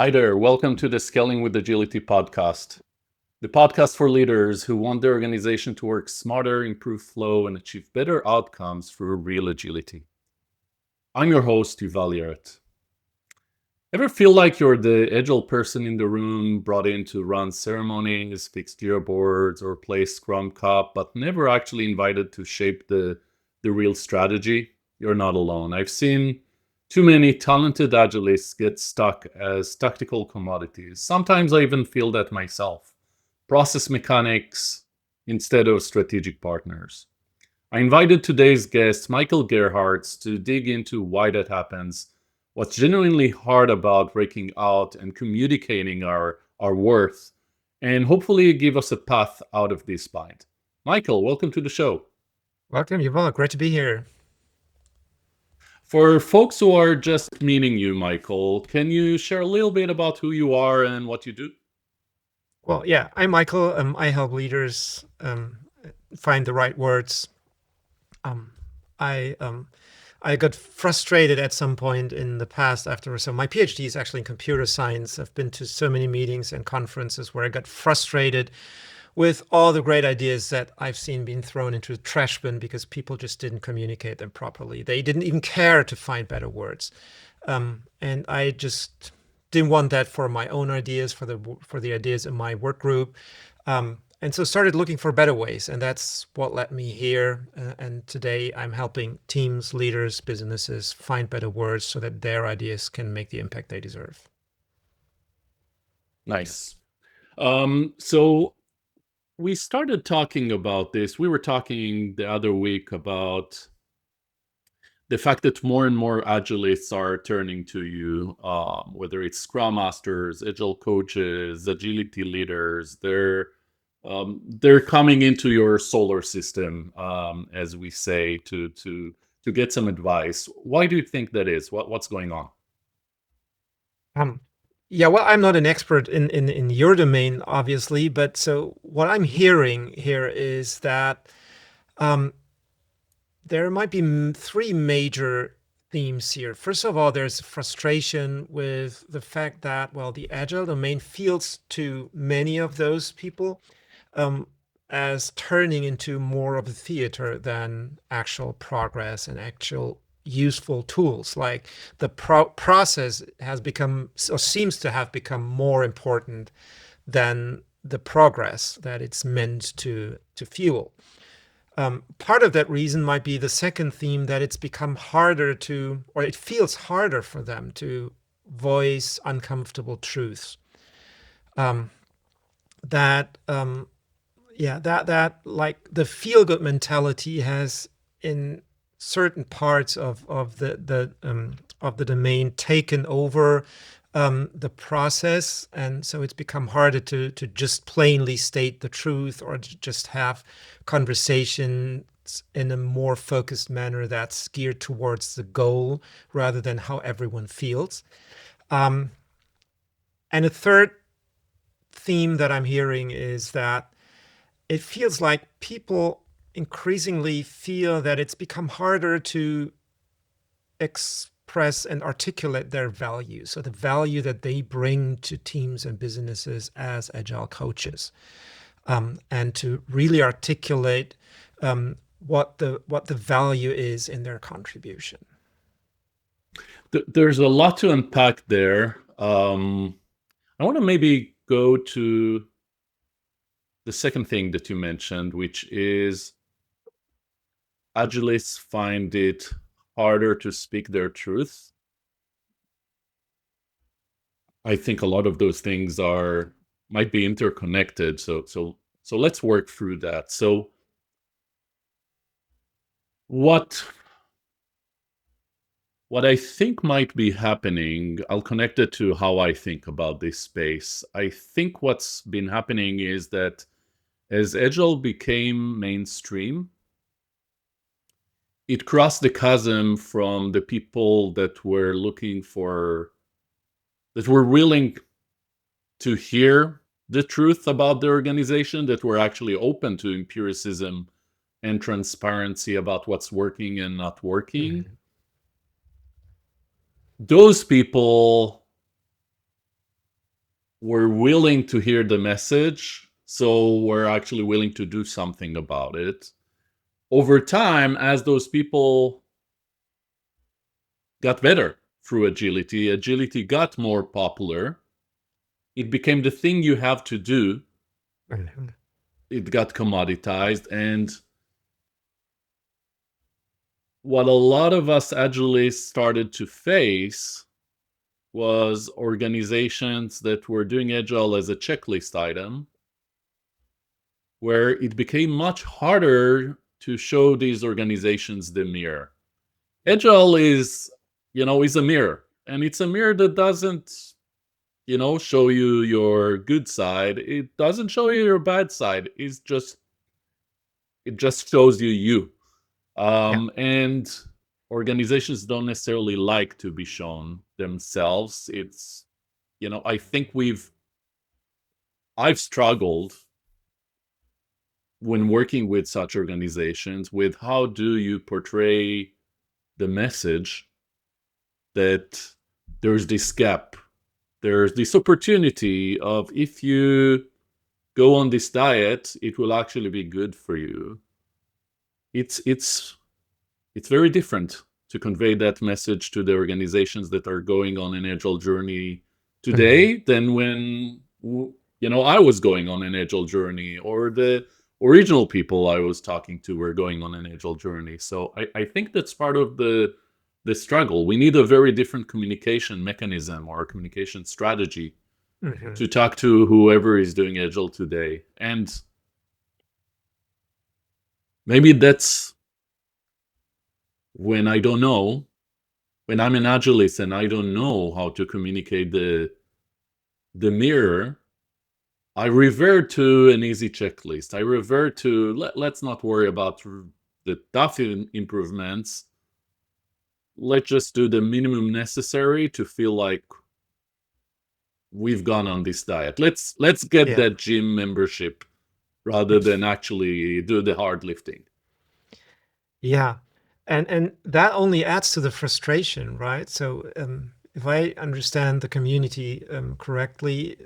Hi there. Welcome to the Scaling with Agility podcast, the podcast for leaders who want their organization to work smarter, improve flow, and achieve better outcomes through real agility. I'm your host, Yuval. Ever feel like you're the agile person in the room brought in to run ceremonies, fix Jira boards, or play Scrum Cup, but never actually invited to shape the real strategy? You're not alone. I've seen too many talented agilists get stuck as tactical commodities. Sometimes I even feel that myself. Process mechanics instead of strategic partners. I invited today's guest, Michael Gerharz, to dig into why that happens, what's genuinely hard about breaking out and communicating our worth, and hopefully give us a path out of this bind. Michael, welcome to the show. Welcome, Yuval. Great to be here. For folks who are just meeting you, Michael, can you share a little bit about who you are and what you do? Well, yeah, I'm Michael. I help leaders find the right words. Um, I um, I got frustrated at some point in the past after so my PhD is actually in computer science. I've been to so many meetings and conferences where I got frustrated with all the great ideas that I've seen being thrown into the trash bin because people just didn't communicate them properly. They didn't even care to find better words. And I just didn't want that for my own ideas, for the ideas in my work group. And so started looking for better ways, and that's what led me here. And today I'm helping teams, leaders, businesses find better words so that their ideas can make the impact they deserve. Nice. So we started talking about this. We were talking the other week about the fact that more and more agilists are turning to you, whether it's scrum masters, agile coaches, agility leaders. They're coming into your solar system, as we say, to get some advice. Why do you think that is? What's going on? Um, yeah, well, I'm not an expert in your domain, obviously, but so what I'm hearing here is that um, there might be three major themes here. First of all, there's frustration with the fact that, well, the agile domain feels to many of those people um, as turning into more of a theater than actual progress and actual useful tools. Like the process has become or seems to have become more important than the progress that it's meant to fuel. Part of that reason might be the second theme that it's become harder to, or it feels harder for them to voice uncomfortable truths. Um, that yeah, that like the feel good mentality has in certain parts of the domain taken over the process, and so it's become harder to just plainly state the truth or to just have conversations in a more focused manner that's geared towards the goal rather than how everyone feels. Um, and a third theme that I'm hearing is that it feels like people increasingly feel that it's become harder to express and articulate their value. So the value that they bring to teams and businesses as agile coaches, and to really articulate what the value is in their contribution. There's a lot to unpack there. I want to maybe go to the second thing that you mentioned, which is agilists find it harder to speak their truth. I think a lot of those things might be interconnected. So let's work through that. So what what I think might be happening, I'll connect it to how I think about this space. I think what's been happening is that as Agile became mainstream, it crossed the chasm from the people that were willing to hear the truth about the organization, that were actually open to empiricism and transparency about what's working and not working. Mhm. Those people we're willing to hear the message, so we're actually willing to do something about it. Over time, as those people got better through agility, agility got more popular. It became the thing you have to do. It got commoditized. And what a lot of us agilists started to face was organizations that were doing Agile as a checklist item, where it became much harder to show these organizations the mirror. Agile is a mirror, and it's a mirror that doesn't, show you your good side. It doesn't show you your bad side. It just shows you. Yeah. And organizations don't necessarily like to be shown themselves. It's, I think I've struggled when working with such organizations with how do you portray the message that there's this gap, there's this opportunity of, if you go on this diet, it will actually be good for you. It's very different to convey that message to the organizations that are going on an agile journey today than when I was going on an agile journey, or the original people I was talking to were going on an agile journey. So I think that's part of the struggle. We need a very different communication mechanism or communication strategy to talk to whoever is doing agile today. And maybe that's when when I'm an agilist and I don't know how to communicate the mirror, I revert to an easy checklist. I revert to, let's not worry about the tough improvements. Let's just do the minimum necessary to feel like we've gone on this diet. Let's get that gym membership rather than actually do the hard lifting. Yeah. And that only adds to the frustration, right? So if I understand the community correctly,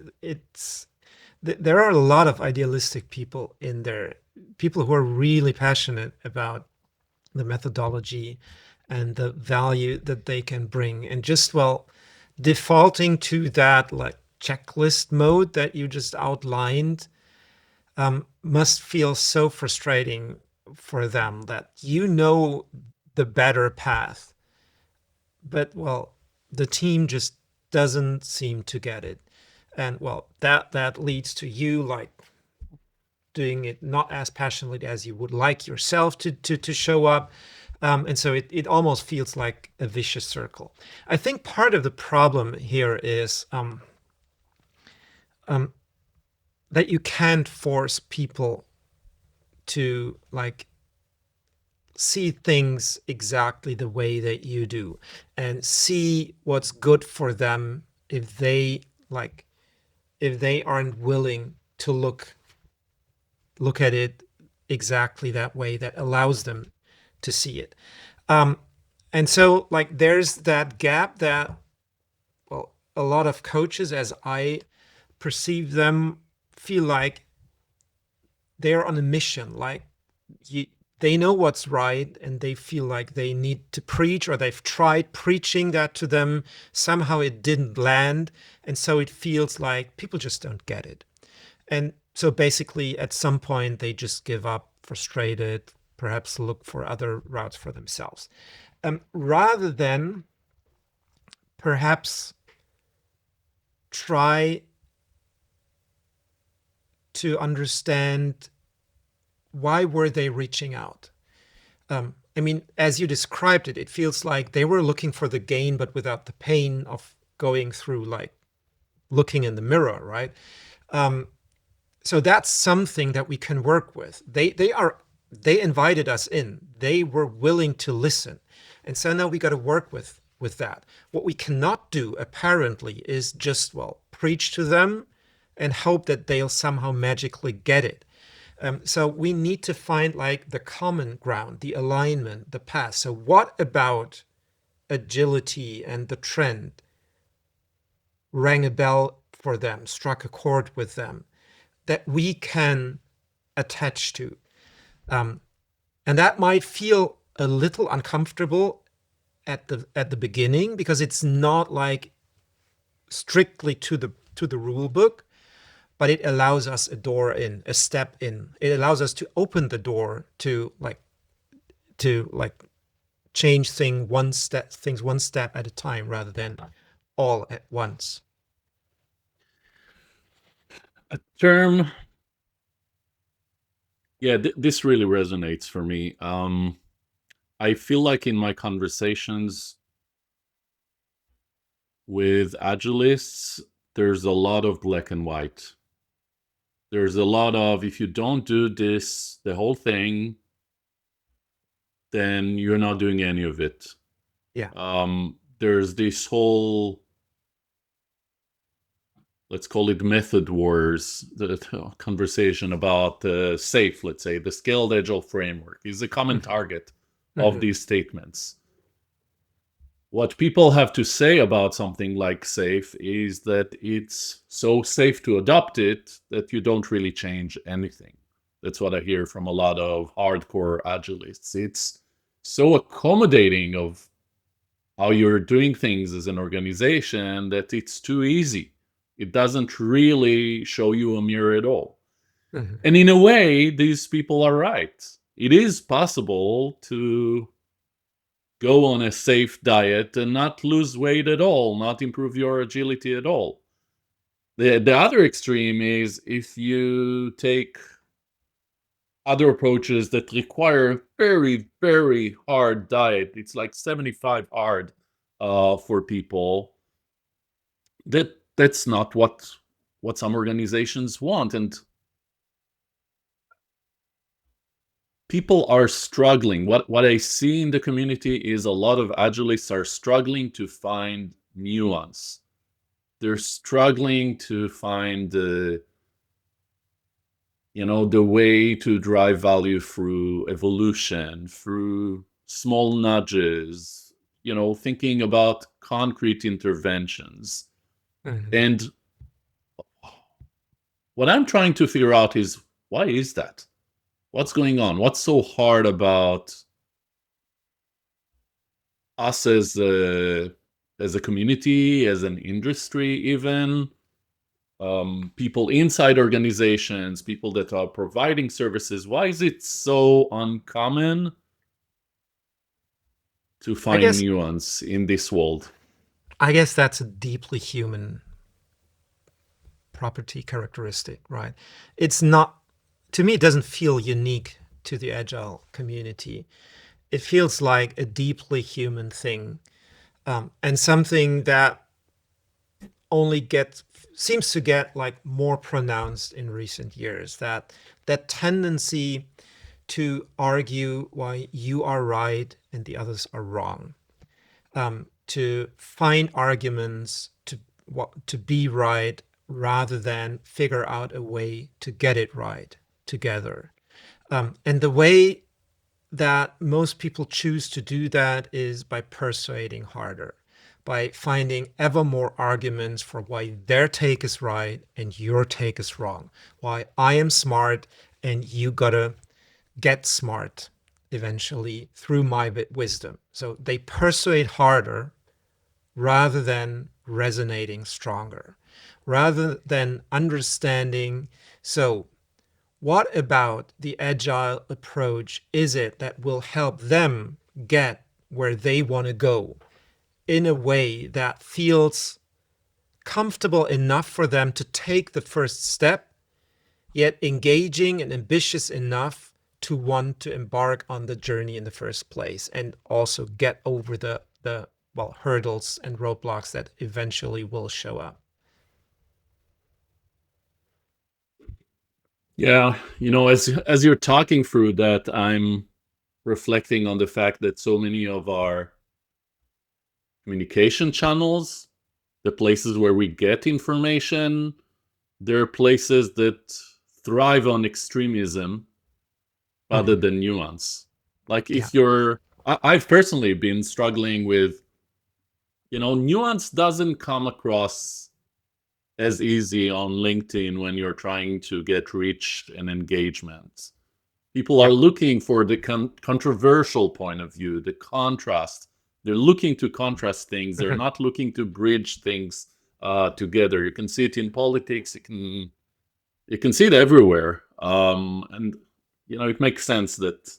there are a lot of idealistic people in there, people who are really passionate about the methodology and the value that they can bring, and just, well, defaulting to that like checklist mode that you just outlined must feel so frustrating for them, that the better path, but, well, the team just doesn't seem to get it. And, well, that leads to you like doing it not as passionately as you would like yourself to show up. And so it almost feels like a vicious circle. I think part of the problem here is that you can't force people to like see things exactly the way that you do and see what's good for them if they aren't willing to look at it exactly that way that allows them to see it. And so like there's that gap that, well, a lot of coaches, as I perceive them, feel like they're on a mission. Like they know what's right, and they feel like they need to preach, or they've tried preaching that to them. Somehow it didn't land. And so it feels like people just don't get it. And so basically at some point they just give up, frustrated, perhaps look for other routes for themselves. Rather than perhaps try to understand why were they reaching out. I mean, as you described it, it feels like they were looking for the gain, but without the pain of going through like looking in the mirror, right? So that's something that we can work with. They invited us in. They were willing to listen. And so now we got to work with that. What we cannot do, apparently, is just, well, preach to them and hope that they'll somehow magically get it. So we need to find like the common ground, the alignment, the path. So what about agility and the trend rang a bell for them, struck a chord with them, that we can attach to. And that might feel a little uncomfortable at the beginning, because it's not like strictly to the rule book, but it allows us a door in, a step in. It allows us to open the door to change things one step at a time, rather than all at once. A term, yeah, this really resonates for me. I feel like in my conversations with agilists, there's a lot of black and white. There's a lot of, if you don't do this, the whole thing, then you're not doing any of it. Yeah. There's this whole, let's call it method wars, the conversation about SAFe, let's say, the scaled agile framework is a common target of these statements. What people have to say about something like SAFe is that it's so safe to adopt it that you don't really change anything. That's what I hear from a lot of hardcore agilists. It's so accommodating of how you're doing things as an organization that it's too easy. It doesn't really show you a mirror at all. And in a way, these people are right. It is possible to go on a safe diet and not lose weight at all, not improve your agility at all. The other extreme is if you take other approaches that require very, very hard diet. It's like 75 hard for people. That's not what some organizations want. And people are struggling. What I see in the community is a lot of agilists are struggling to find nuance. They're struggling to find the way to drive value through evolution, through small nudges, thinking about concrete interventions. And what I'm trying to figure out is, why is that? What's going on? What's so hard about us as a community, as an industry even? People inside organizations, people that are providing services. Why is it so uncommon to find nuance in this world? I guess that's a deeply human property characteristic, right? It's not, to me, it doesn't feel unique to the Agile community. It feels like a deeply human thing, and something that only seems to get like more pronounced in recent years, that tendency to argue why you are right and the others are wrong, to find arguments to be right rather than figure out a way to get it right together. And the way that most people choose to do that is by persuading harder, by finding ever more arguments for why their take is right and your take is wrong, why I am smart and you gotta get smart eventually through my wisdom. So they persuade harder rather than resonating stronger, rather than understanding, so what about the Agile approach is it that will help them get where they want to go in a way that feels comfortable enough for them to take the first step, yet engaging and ambitious enough to want to embark on the journey in the first place, and also get over the hurdles and roadblocks that eventually will show up. Yeah, as you're talking through that, I'm reflecting on the fact that so many of our communication channels, the places where we get information, they're places that thrive on extremism rather than nuance. Like if I've personally been struggling with, nuance doesn't come across as easy on LinkedIn when you're trying to get reach and engagement. People are Yeah. looking for the controversial point of view, the contrast. They're looking to contrast things. They're Mhm. not looking to bridge things together. You can see it in politics. You can see it everywhere. And it makes sense that.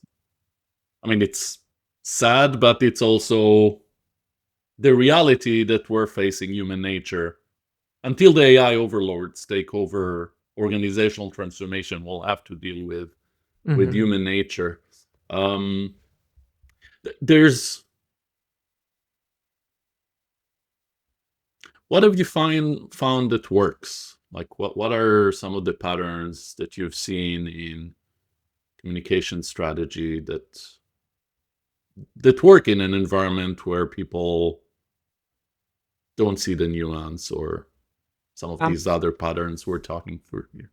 I mean, it's sad, but it's also the reality that we're facing human nature. Until the AI overlords take over organizational transformation, we'll have to deal with Mhm. human nature. Um, there's What have you found that works? Like what are some of the patterns that you've seen in communication strategy that work in an environment where people don't see the nuance or some of Um, these other patterns we're talking through here?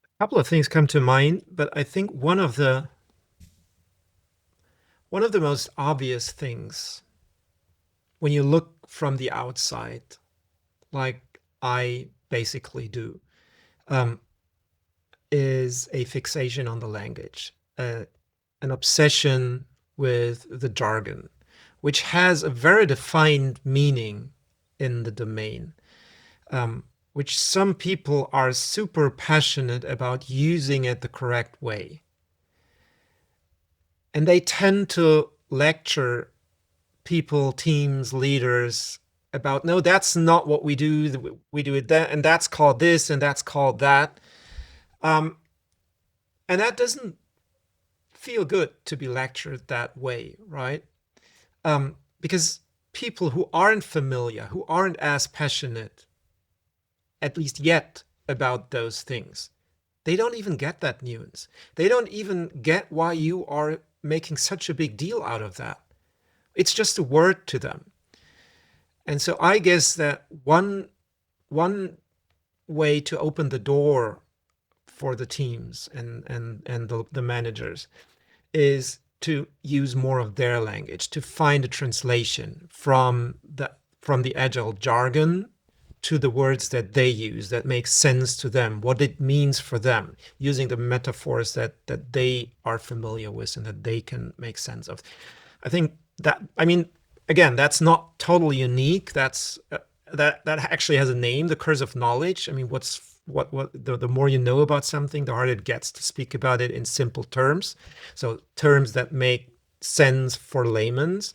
a couple of things come to mind, but I think one of the most obvious things when you look from the outside, like I basically do, um, is a fixation on the language, an obsession with the jargon, which has a very defined meaning in the domain, which some people are super passionate about using it the correct way. And they tend to lecture people, teams, leaders about, no, that's not what we do. We do it that, and that's called this, and that's called that. Um, and that doesn't feel good to be lectured that way, right? Because people who aren't familiar, who aren't as passionate, at least yet, about those things, they don't even get that nuance. They don't even get why you are making such a big deal out of that. It's just a word to them. And so I guess that one way to open the door for the teams and the managers is to use more of their language, to find a translation from the agile jargon to the words that they use that make sense to them, what it means for them, using the metaphors that they are familiar with and that they can make sense of. I think that, I mean, again, that's not totally unique. That actually has a name, the curse of knowledge. I mean, the more you know about something, the harder it gets to speak about it in simple terms. So terms that make sense for layman's.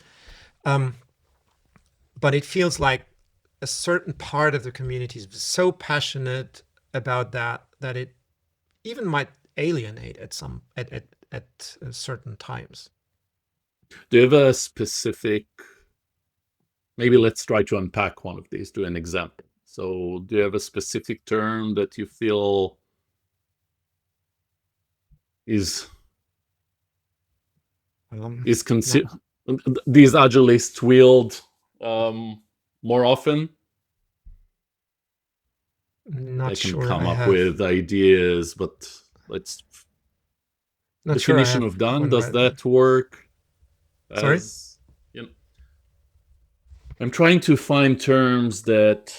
But it feels like a certain part of the community is so passionate about that it even might alienate at certain times. Do you have a specific? Maybe let's try to unpack one of these. Do an example. So, do you have a specific term that you feel is is No, these agilists wield more often? not They can sure come I up have. with ideas, but let's Not sure I definition have of done. one Does right now. that work? Sorry. As you know, I'm trying to find terms that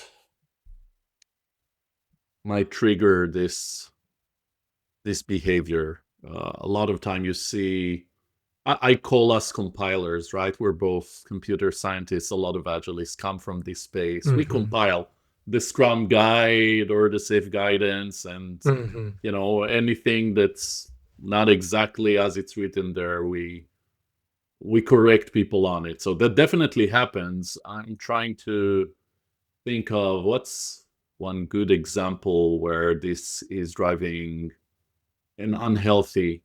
might trigger this behavior. A lot of time you see. I call us compilers, right? We're both computer scientists. A lot of agilists come from this space. We Mm-hmm. compile the Scrum guide or the safe guidance, and Mm-hmm. anything that's not exactly as it's written there, we correct people on it. So that definitely happens. I'm trying to think of what's one good example where this is driving an unhealthy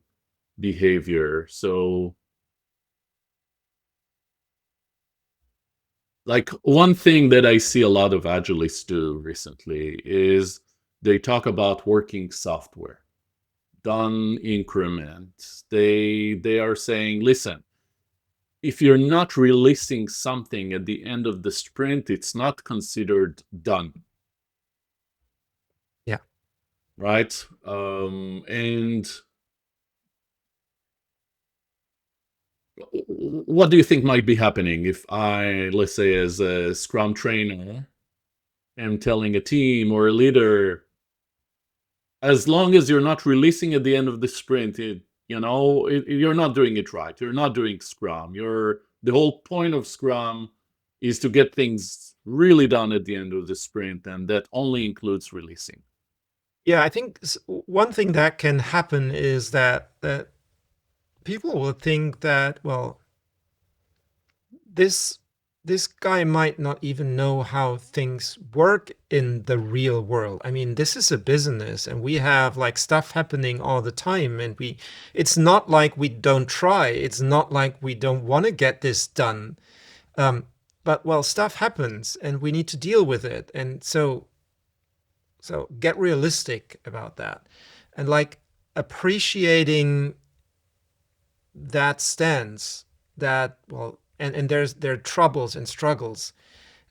behavior. So, like, one thing that I see a lot of agilists do recently is they talk about working software, done increments. They are saying, listen, if you're not releasing something at the end of the sprint, it's not considered done, Yeah. right? And what do you think might be happening if I, let's say, as a Scrum trainer, am telling a team or a leader, as long as you're not releasing at the end of the sprint, you're not doing it right. You're not doing Scrum. The whole point of Scrum is to get things really done at the end of the sprint, and that only includes releasing. Yeah, I think one thing that can happen is that people will think that, well, this guy might not even know how things work in the real world. I mean, this is a business and we have like stuff happening all the time, and it's not like we don't try. It's not like we don't want to get this done. But well, stuff happens and we need to deal with it. And so get realistic about that, and like appreciating that stance, that, well, and there are troubles and struggles,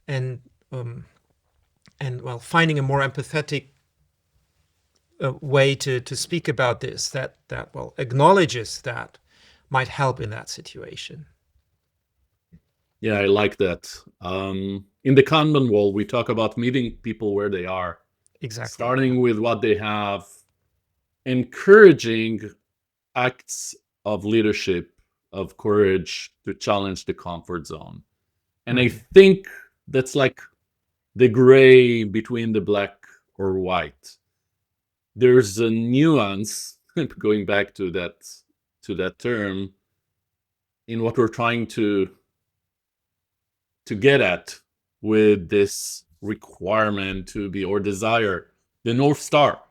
and well, finding a more empathetic way to speak about this, that well, acknowledges that, might help in that situation. Yeah, I like that. In the Kanban wall, we talk about meeting people where they are. Exactly. Starting with what they have, encouraging acts of leadership, of courage to challenge the comfort zone. And I think that's like the gray between the black or white. There's a nuance, going back to that term, in what we're trying to get at with this requirement to be, or desire, the North Star.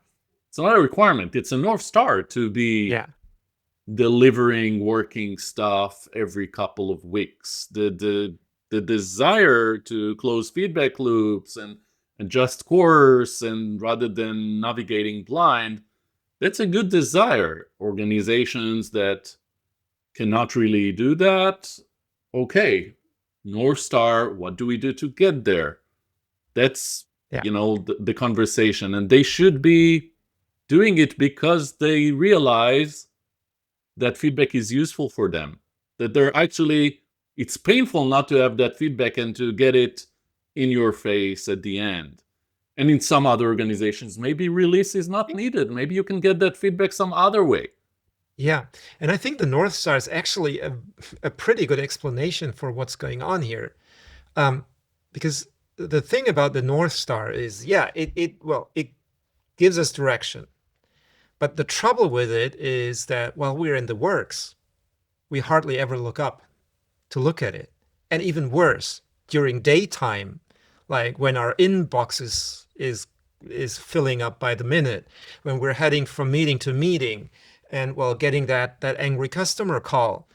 It's not a requirement, it's a North Star to be delivering working stuff every couple of weeks. The desire to close feedback loops and adjust course, and rather than navigating blind, that's a good desire. Organizations that cannot really do that, okay, North Star, what do we do to get there? That's the conversation, and they should be doing it because they realize that feedback is useful for them, that they're actually, it's painful not to have that feedback and to get it in your face at the end. And in some other organizations, maybe release is not needed. Maybe you can get that feedback some other way. Yeah, and I think the North Star is actually a pretty good explanation for what's going on here, because the thing about the North Star is, it gives us direction, but the trouble with it is that while we're in the works, we hardly ever look up to look at it, and even worse, during daytime, like when our inbox is filling up by the minute, when we're heading from meeting to meeting, and well, getting that angry customer call.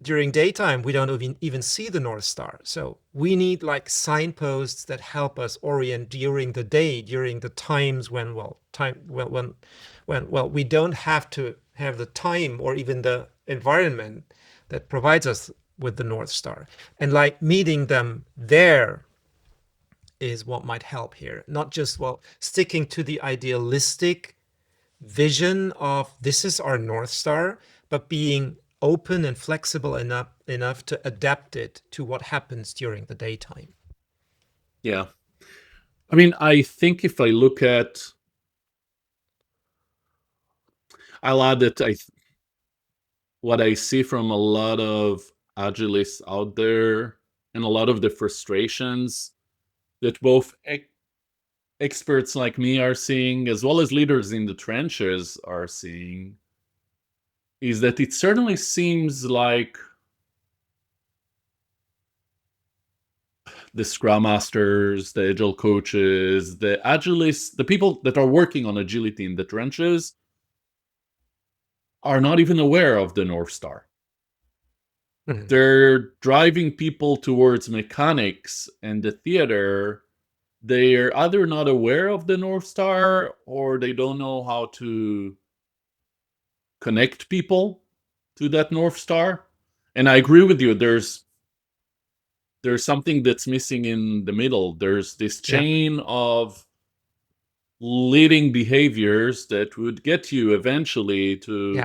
During daytime, we don't even see the North Star. So we need like signposts that help us orient during the day, during the times when we don't have to have the time or even the environment that provides us with the North Star. And like meeting them there is what might help here. Not just, well, sticking to the idealistic vision of this is our North Star, but being open and flexible enough to adapt it to what happens during the daytime. Yeah. I mean, I think if I look at, I'll add that what I see from a lot of agilists out there, and a lot of the frustrations that both experts like me are seeing, as well as leaders in the trenches are seeing, is that it certainly seems like the Scrum Masters, the Agile coaches, the agilists, the people that are working on agility in the trenches are not even aware of the North Star. Mm-hmm. They're driving people towards mechanics and the theater. They're either not aware of the North Star, or they don't know how to connect people to that North Star. And I agree with you. There's something that's missing in the middle. There's this chain of leading behaviors that would get you eventually to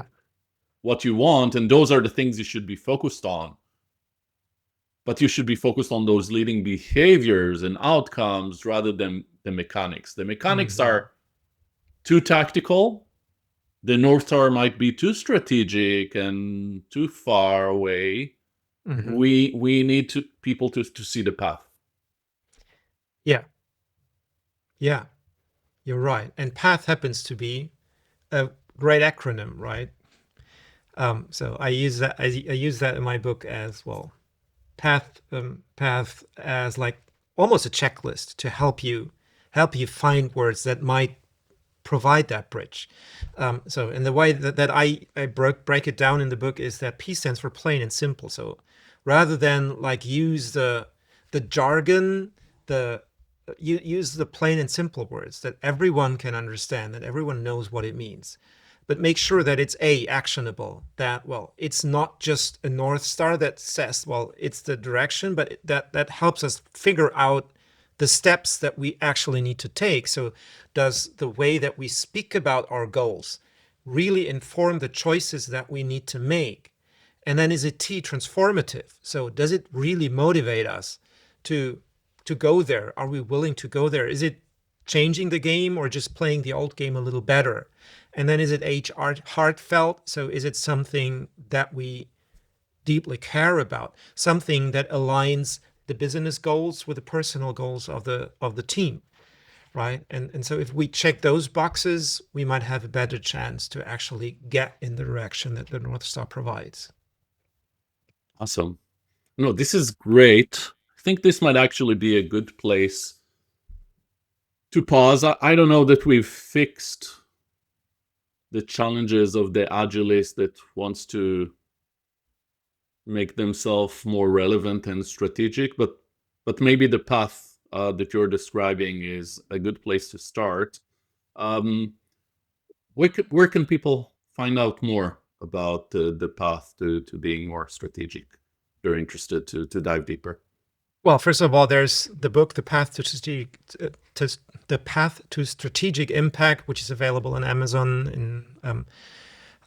what you want, and those are the things you should be focused on. but you should be focused on those leading behaviors and outcomes rather than the mechanics. The mechanics are too tactical. The North Star might be too strategic and too far away. We need people to see the path. Yeah. Yeah, you're right. And PATH happens to be a great acronym, right? So I use that. I use that in my book as well. PATH as like almost a checklist to help you find words that might provide that bridge. So in the way that I break it down in the book is that P stands for plain and simple. So rather than like use the jargon, you use the plain and simple words that everyone can understand, that everyone knows what it means. But make sure that it's actionable, that, well, it's not just a North Star that says, well, it's the direction, but that helps us figure out the steps that we actually need to take. So does the way that we speak about our goals really inform the choices that we need to make? And then is it transformative? So does it really motivate us to go there? Are we willing to go there? Is it changing the game or just playing the old game a little better? And then is it heartfelt? So is it something that we deeply care about, something that aligns the business goals with the personal goals of the team, right? And so if we check those boxes, we might have a better chance to actually get in the direction that the North Star provides. Awesome. No, this is great. I think this might actually be a good place to pause. I don't know that we've fixed the challenges of the agilist that wants to make themselves more relevant and strategic, but maybe the path that you're describing is a good place to start. Where can people find out more about the path to being more strategic? They're interested to dive deeper. Well, first of all, there's the book, The Path to Strategic Impact, which is available on Amazon,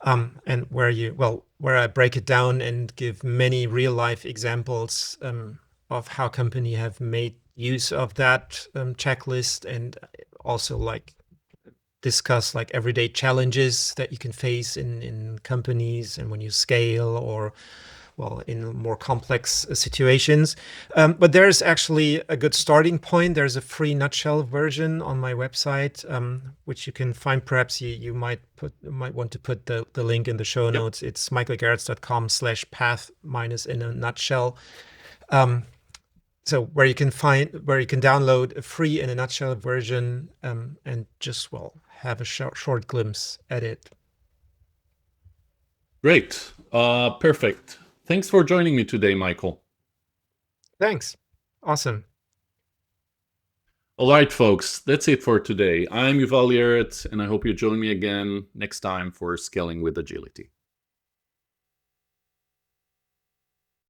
and where I break it down and give many real life examples of how company have made use of that checklist, and also like discuss like everyday challenges that you can face in companies and when you scale, or in more complex situations. But there's actually a good starting point. There's a free nutshell version on my website, which you can find. Perhaps you might want to put the link in the show notes. It's michaelgerharz.com/path minus in a nutshell. So where you can download a free in a nutshell version, and just have a short glimpse at it. Great. Perfect. Thanks for joining me today, Michael. Thanks. Awesome. All right, folks, that's it for today. I'm Yuval, and I hope you join me again next time for Scaling with Agility.